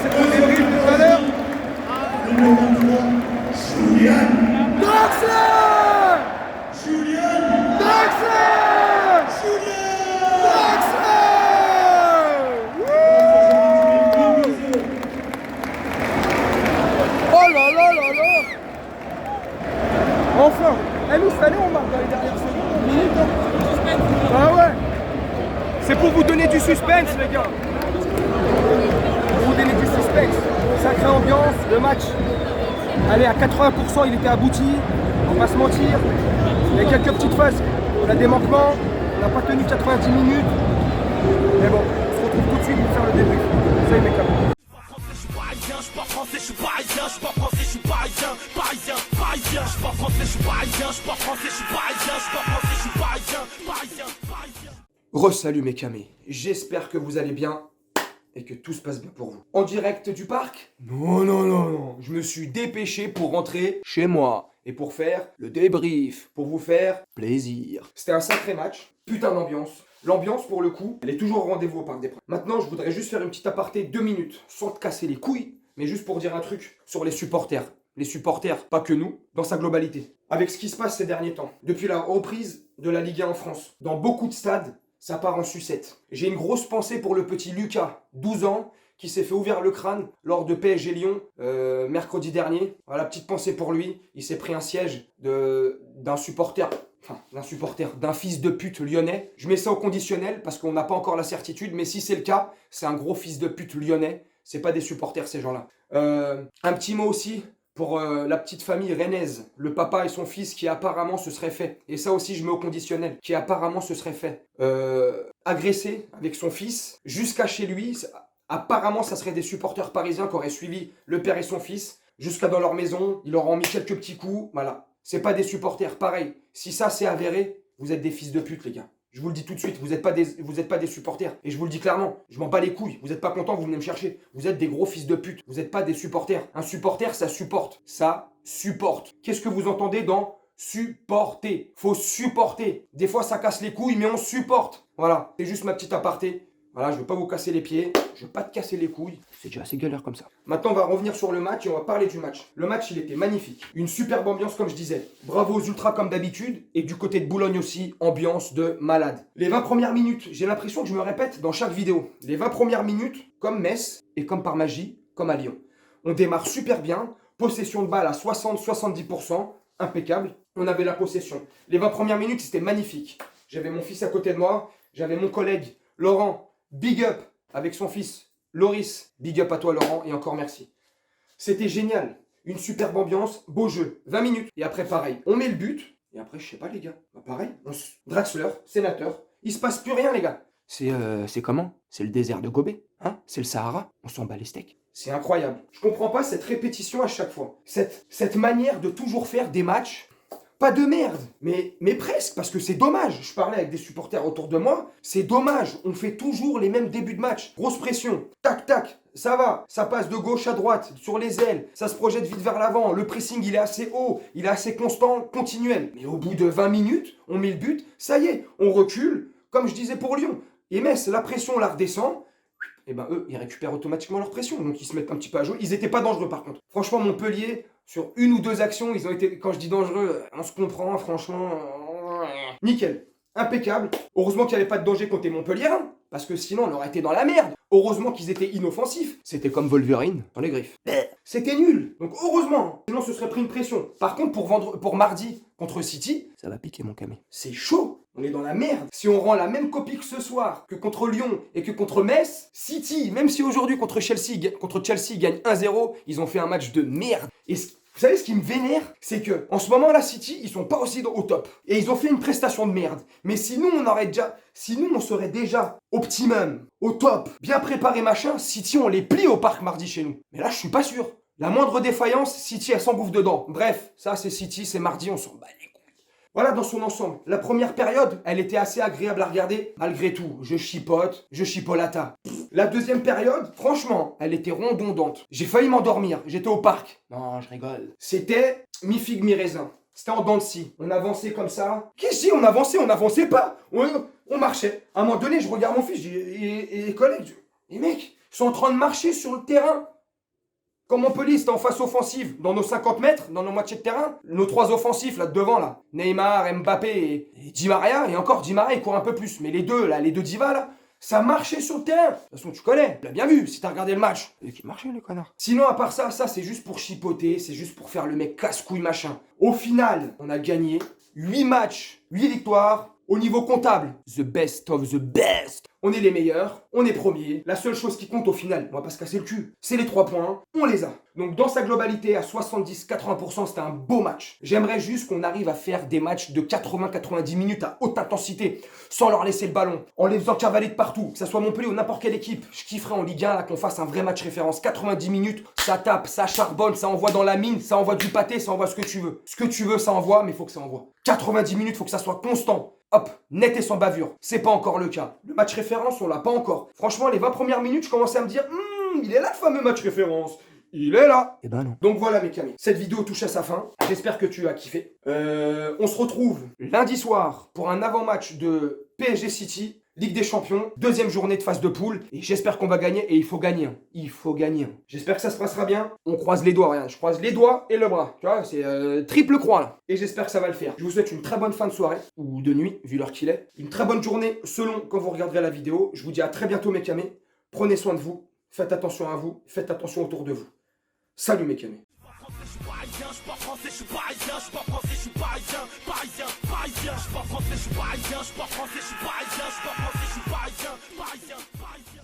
c'est pour le débrief tout à l'heure. Draxler Draxler Oh là là là là. Enfin. Nous, cette année, on marque dans les dernières secondes, minutes. Ah ouais. C'est pour vous donner du suspense, les gars. Pour vous donner du suspense. Sacrée ambiance, le match. Allez, à 80%, il était abouti. On va pas se mentir. Il y a quelques petites phases. On a des manquements. On n'a pas tenu 90 minutes. Mais bon, on se retrouve tout de suite pour faire le débrief. Ça y est, mes camarades. Je suis pas français, je suis parisien, je suis pas français, je suis parisien, parisien, parisien, je suis pas français, je suis parisien, je suis pas français, je suis parisien, je suis pas français, je suis parisien, parisien, parisien. Re-salut mes camés, j'espère que vous allez bien et que tout se passe bien pour vous. En direct du parc? Non, je me suis dépêché pour rentrer chez moi et pour faire le débrief, pour vous faire plaisir. C'était un sacré match, putain d'ambiance. L'ambiance, pour le coup, elle est toujours au rendez-vous au Parc des Princes. Maintenant, je voudrais juste faire une petite aparté, 2 minutes, sans te casser les couilles, mais juste pour dire un truc sur les supporters. Les supporters, pas que nous, dans sa globalité. Avec ce qui se passe ces derniers temps, depuis la reprise de la Ligue 1 en France, dans beaucoup de stades, ça part en sucette. J'ai une grosse pensée pour le petit Lucas, 12 ans, qui s'est fait ouvrir le crâne lors de PSG Lyon, mercredi dernier. Voilà, petite pensée pour lui. Il s'est pris un siège d'un supporter, d'un fils de pute lyonnais. Je mets ça au conditionnel parce qu'on n'a pas encore la certitude, mais si c'est le cas, c'est un gros fils de pute lyonnais. C'est pas des supporters, ces gens-là. Un petit mot aussi pour la petite famille rennaise, le papa et son fils qui apparemment se seraient fait, et ça aussi je mets au conditionnel, qui apparemment se seraient fait agresser avec son fils jusqu'à chez lui. Apparemment ça serait des supporters parisiens qui auraient suivi le père et son fils jusqu'à dans leur maison, ils leur ont mis quelques petits coups, voilà. C'est pas des supporters, pareil. Si ça c'est avéré, vous êtes des fils de pute les gars. Je vous le dis tout de suite, vous êtes pas des supporters. Et je vous le dis clairement, je m'en bats les couilles. Vous êtes pas contents, vous venez me chercher. Vous êtes des gros fils de pute. Vous êtes pas des supporters. Un supporter, ça supporte. Ça supporte. Qu'est-ce que vous entendez dans supporter? Faut supporter. Des fois, ça casse les couilles, mais on supporte. Voilà, c'est juste ma petite aparté. Voilà, je veux pas vous casser les pieds, je veux pas te casser les couilles. C'est déjà assez galère comme ça. Maintenant, on va revenir sur le match et on va parler du match. Le match, il était magnifique. Une superbe ambiance, comme je disais. Bravo aux Ultras comme d'habitude. Et du côté de Boulogne aussi, ambiance de malade. Les 20 premières minutes, j'ai l'impression que je me répète dans chaque vidéo. Les 20 premières minutes, comme Metz, et comme par magie, comme à Lyon. On démarre super bien. Possession de balle à 60-70%. Impeccable. On avait la possession. Les 20 premières minutes, c'était magnifique. J'avais mon fils à côté de moi. J'avais mon collègue, Laurent. Big up avec son fils Loris. Big up à toi Laurent et encore merci. C'était génial. Une superbe ambiance, beau jeu. 20 minutes. Et après pareil, on met le but. Et après je sais pas les gars. Bah pareil, Draxler, sénateur. Il se passe plus rien les gars. C'est comment? C'est le désert de Gobi. Hein? C'est le Sahara. On s'en bat les steaks. C'est incroyable. Je comprends pas cette répétition à chaque fois. Cette manière de toujours faire des matchs. Pas de merde, mais presque, parce que c'est dommage. Je parlais avec des supporters autour de moi, c'est dommage. On fait toujours les mêmes débuts de match. Grosse pression, tac, tac, ça va. Ça passe de gauche à droite, sur les ailes, ça se projette vite vers l'avant. Le pressing, il est assez haut, il est assez constant, continuel. Mais au bout de 20 minutes, on met le but, ça y est, on recule, comme je disais pour Lyon. Et Metz, la pression la redescend. Et ben eux, ils récupèrent automatiquement leur pression, donc ils se mettent un petit peu à jouer. Ils étaient pas dangereux par contre. Franchement, Montpellier, sur une ou deux actions, ils ont été, quand je dis dangereux, on se comprend, franchement, nickel, impeccable. Heureusement qu'il n'y avait pas de danger contre les Montpelliérains, parce que sinon on aurait été dans la merde. Heureusement qu'ils étaient inoffensifs. C'était comme Wolverine dans les griffes. C'était nul, donc heureusement, sinon ce serait pris une pression. Par contre, pour mardi contre City, ça va piquer mon camé. C'est chaud. On est dans la merde. Si on rend la même copie que ce soir, que contre Lyon et que contre Metz, City, même si aujourd'hui contre Chelsea gagne 1-0, ils ont fait un match de merde. Et vous savez ce qui me vénère? C'est que en ce moment là, City, ils sont pas aussi au top. Et ils ont fait une prestation de merde. Mais si nous, on serait déjà optimum, au top, bien préparé machin, City, on les plie au parc mardi chez nous. Mais là, je suis pas sûr. La moindre défaillance, City, elle s'engouffre dedans. Bref, ça c'est City, c'est mardi, on s'en bat les couilles. Voilà dans son ensemble. La première période, elle était assez agréable à regarder. Malgré tout, je chipolata. La deuxième période, franchement, elle était redondante. J'ai failli m'endormir. J'étais au parc. Non, je rigole. C'était mi-figue, mi-raisin. C'était en dents de scie. On avançait comme ça. Qu'est-ce que on avançait? On n'avançait pas. On marchait. À un moment donné, je regarde mon fils et les collègues. Et mec, Ils sont en train de marcher sur le terrain. Comme Montpellier, c'était en face offensive, dans nos 50 mètres, dans nos moitiés de terrain, nos 3 offensifs là devant là, Neymar, Mbappé et Di Maria, et encore Di Maria il court un peu plus, mais les deux Diva là, ça marchait sur le terrain. De toute façon tu connais, tu l'as bien vu si t'as regardé le match. Et qui marchait les connards. Sinon à part ça c'est juste pour chipoter, c'est juste pour faire le mec casse-couille machin. Au final, on a gagné 8 matchs, 8 victoires. Au niveau comptable, the best of the best. On est les meilleurs, on est premiers. La seule chose qui compte au final, on va pas se casser le cul, c'est les 3 points, on les a. Donc dans sa globalité, à 70-80%, c'était un beau match. J'aimerais juste qu'on arrive à faire des matchs de 80-90 minutes à haute intensité, sans leur laisser le ballon, en les faisant cavaler de partout, que ça soit Montpellier ou n'importe quelle équipe. Je kifferais en Ligue 1 là qu'on fasse un vrai match référence. 90 minutes, ça tape, ça charbonne, ça envoie dans la mine, ça envoie du pâté, ça envoie ce que tu veux. Ce que tu veux, ça envoie, mais il faut que ça envoie. 90 minutes, faut que ça soit constant. Hop, net et sans bavure. C'est pas encore le cas. Le match référence, on l'a pas encore. Franchement, les 20 premières minutes, je commençais à me dire, il est là le fameux match référence. Il est là. Eh ben non. Donc voilà mes camis. Cette vidéo touche à sa fin. J'espère que tu as kiffé. On se retrouve lundi soir pour un avant-match de PSG City. Ligue des Champions, 2e journée de phase de poule, et j'espère qu'on va gagner, et il faut gagner. Il faut gagner. J'espère que ça se passera bien. On croise les doigts, regarde, je croise les doigts et le bras. Tu vois, c'est triple croix là. Et j'espère que ça va le faire. Je vous souhaite une très bonne fin de soirée, ou de nuit, vu l'heure qu'il est. Une très bonne journée, selon quand vous regarderez la vidéo. Je vous dis à très bientôt mes camés. Prenez soin de vous, faites attention à vous, faites attention autour de vous. Salut mes camés. Je suis parisien, je suis pas français, je suis parisien, je suis pas français, je suis parisien, parisien, parisien, je suis pas français, je suis parisien, je suis pas français, je suis parisien, je suis pas français, je suis parisien, parisien, parisien.